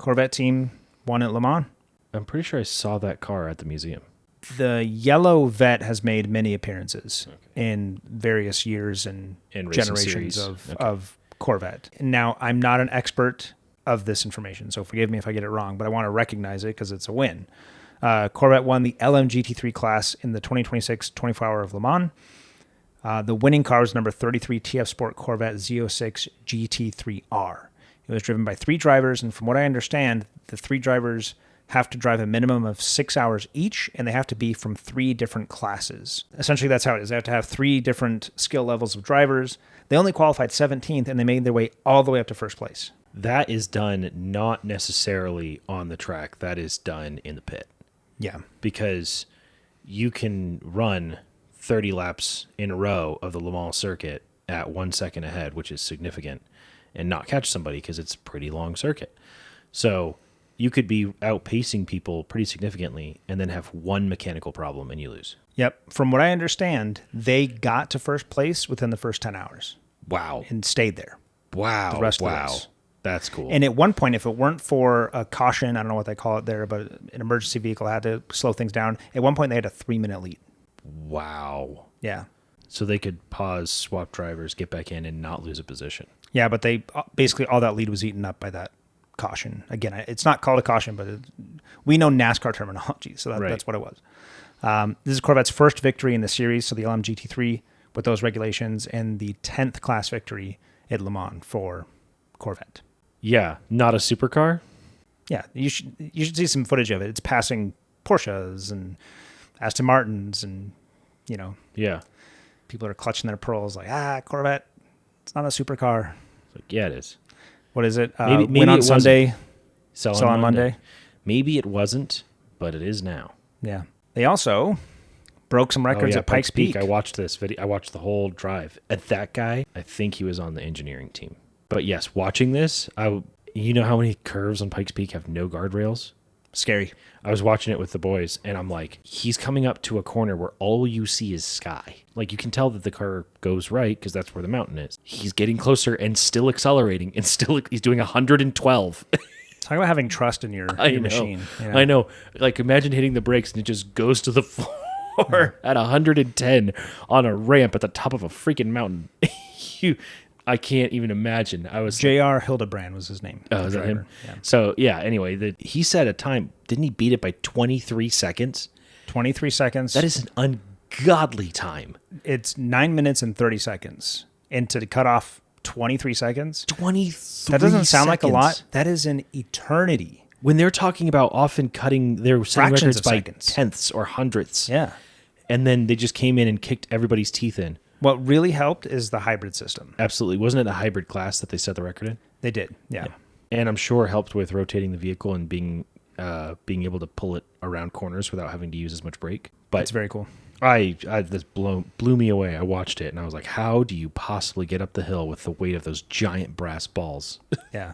Corvette team won at Le Mans. I'm pretty sure I saw that car at the museum. The yellow Vette has made many appearances in various years and generations of Corvette. Now, I'm not an expert of this information, so forgive me if I get it wrong, but I want to recognize it because it's a win. Corvette won the LMGT3 class in the 2026 24-Hour of Le Mans. The winning car was number 33 TF Sport Corvette Z06 GT3R. It was driven by 3 drivers, and from what I understand, the 3 drivers have to drive a minimum of 6 hours each, and they have to be from 3 different classes. Essentially, that's how it is. They have to have 3 different skill levels of drivers. They only qualified 17th, and they made their way all the way up to first place. That is done not necessarily on the track. That is done in the pit. Yeah. Because you can run 30 laps in a row of the Le Mans circuit at 1 second ahead, which is significant, and not catch somebody because it's a pretty long circuit. So you could be outpacing people pretty significantly and then have one mechanical problem and you lose. Yep. From what I understand, they got to first place within the first 10 hours. Wow. And stayed there. Wow. The rest of the race. That's cool. And at one point, if it weren't for a caution, I don't know what they call it there, but an emergency vehicle had to slow things down. At one point, they had a 3-minute lead. Wow. Yeah. So they could pause, swap drivers, get back in, and not lose a position. Yeah, but they basically all that lead was eaten up by that caution. Again, it's not called a caution, but we know NASCAR terminology, so that's what it was. This is Corvette's first victory in the series, so the LMGT3 with those regulations, and the 10th class victory at Le Mans for Corvette. Yeah, not a supercar? Yeah, you should see some footage of it. It's passing Porsches and Aston Martins, and Yeah. people are clutching their pearls like, Corvette, it's not a supercar. It's like, yeah, it is. What is it? Maybe win on it Sunday, Sell on Monday. Maybe it wasn't, but it is now. Yeah. They also broke some records at Pikes Peak. I watched this video. I watched the whole drive. At that guy, I think he was on the engineering team. But yes, watching this, you know how many curves on Pikes Peak have no guardrails? Scary. I was watching it with the boys, and I'm like, he's coming up to a corner where all you see is sky. Like, you can tell that the car goes right because that's where the mountain is. He's getting closer and still accelerating, and still he's doing 112. Talk about having trust in your machine. I know. Like, imagine hitting the brakes and it just goes to the floor at 110 on a ramp at the top of a freaking mountain. I can't even imagine. J.R. Hildebrand was his name. Oh, is that him? Yeah. So, yeah, anyway, he said a time, didn't he beat it by 23 seconds? 23 seconds. That is an ungodly time. It's 9 minutes and 30 seconds. And to cut off 23 seconds? 23 That doesn't sound like a lot. seconds. That is an eternity. When they're talking about often cutting their setting Fractions records of by seconds. tenths or hundredths. Yeah. And then they just came in and kicked everybody's teeth in. What really helped is the hybrid system. Absolutely. Wasn't it a hybrid class that they set the record in? They did, yeah. And I'm sure helped with rotating the vehicle and being able to pull it around corners without having to use as much brake. But It's very cool. This blew me away. I watched it and I was like, how do you possibly get up the hill with the weight of those giant brass balls? Yeah.